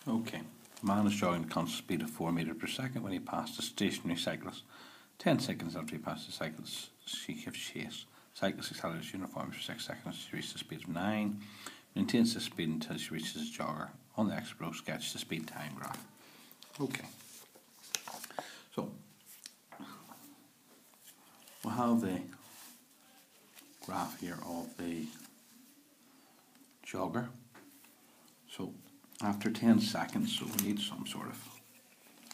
Okay, a man is jogging at a constant speed of 4 metres per second when he passed a stationary cyclist. 10 seconds after he passed the cyclist, he gives chase. Cyclist accelerates uniformly for 6 seconds to reach the speed of 9. Maintains this speed until she reaches a jogger. On the X-Pro, sketch the speed time graph. Okay, so we'll have the graph here of the jogger. So after 10 seconds, so we need some sort of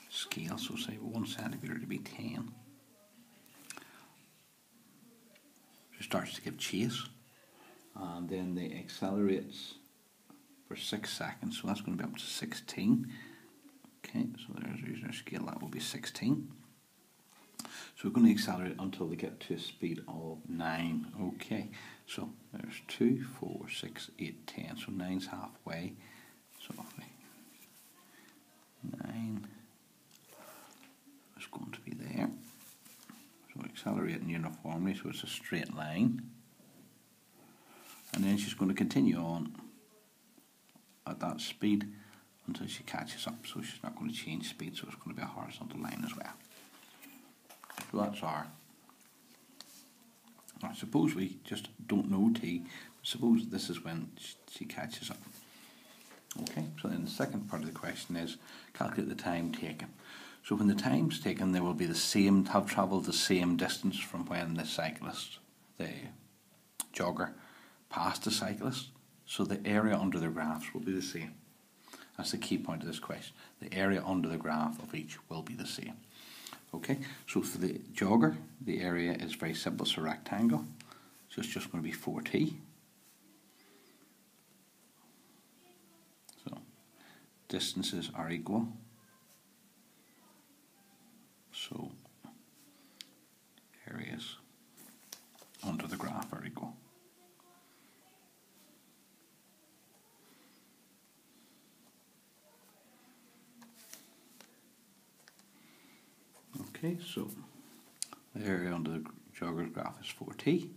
scale, so say 1 centimetre to be 10. She starts to give chase, and then they accelerates for 6 seconds, so that's going to be up to 16. Okay, so there's using our scale, that will be 16. So we're going to accelerate until they get to a speed of 9. Okay, so there's 2, 4, 6, 8, 10. So 9's halfway. So 9 is going to be there. So accelerating uniformly, so it's a straight line. And then she's going to continue on at that speed until she catches up. So she's not going to change speed, so it's going to be a horizontal line as well. So that's our, I suppose we just don't know t, suppose this is when she catches up. Okay, so then the second part of the question is calculate the time taken. So when the time's taken, they will be the same, have travelled the same distance from when the cyclist, the jogger, passed the cyclist. So the area under the graphs will be the same. That's the key point of this question. The area under the graph of each will be the same. Okay, so for the jogger, the area is very simple, it's a rectangle. So it's just going to be 4t. So distances are equal. So areas under the graph are equal. Okay, so the area under the jogger's graph is 4t.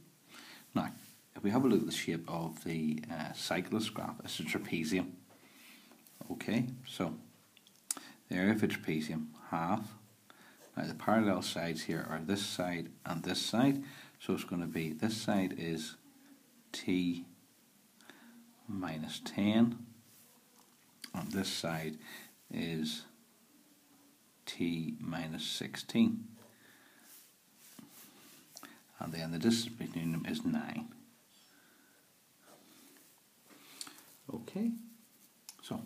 Now, if we have a look at the shape of the cyclist graph, it's a trapezium. Okay, so the area of a trapezium, half. Now the parallel sides here are this side and this side. So it's going to be, this side is t minus 10. And this side is t minus 16, and then the distance between them is 9. Okay, so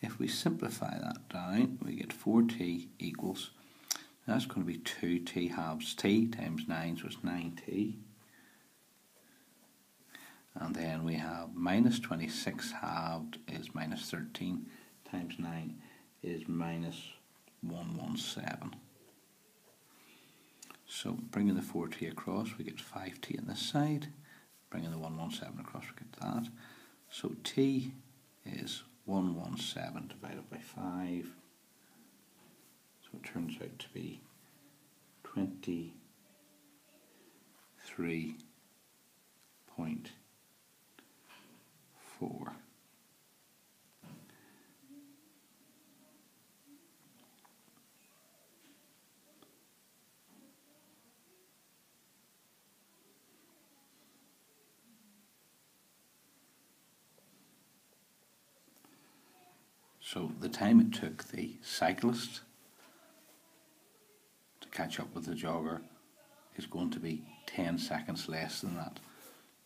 if we simplify that down, we get 4t equals, that's going to be 2t halves t times 9, so it's 9t, and then we have minus 26 halved is minus 13 times 9 is minus 117. So bringing the 4t across, we get 5t on this side. Bringing the 117 across, we get that. So t is 117 divided by 5. So it turns out to be 23.4. So the time it took the cyclist to catch up with the jogger is going to be 10 seconds less than that.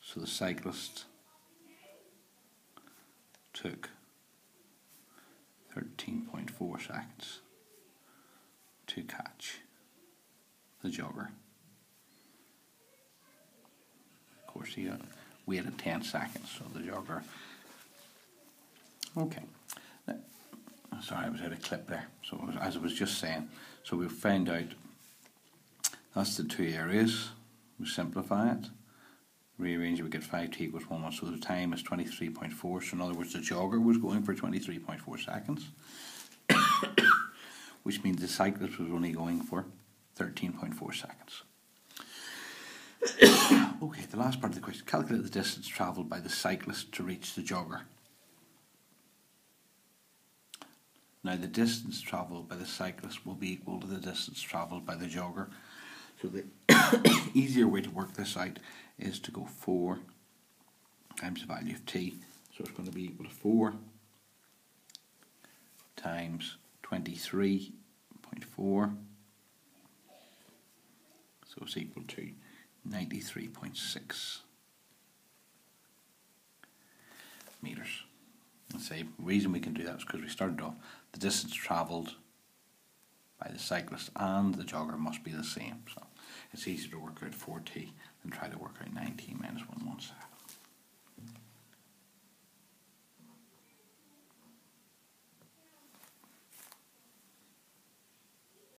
So the cyclist took 13.4 seconds to catch the jogger. Of course, he waited 10 seconds, so the jogger. Okay. Sorry, I was out of clip there. So as I was just saying, so we've found out that's the two areas. We simplify it, rearrange it, we get 5t equals 1, so the time is 23.4. So in other words, the jogger was going for 23.4 seconds, which means the cyclist was only going for 13.4 seconds. Okay, the last part of the question. Calculate the distance travelled by the cyclist to reach the jogger. Now the distance travelled by the cyclist will be equal to the distance travelled by the jogger. So the easier way to work this out is to go 4 times the value of t. So it's going to be equal to 4 times 23.4. So it's equal to 93.6 metres. Let's say the reason we can do that is because we started off the distance travelled by the cyclist and the jogger must be the same. So it's easier to work out 4t than try to work out 9t minus 1/17.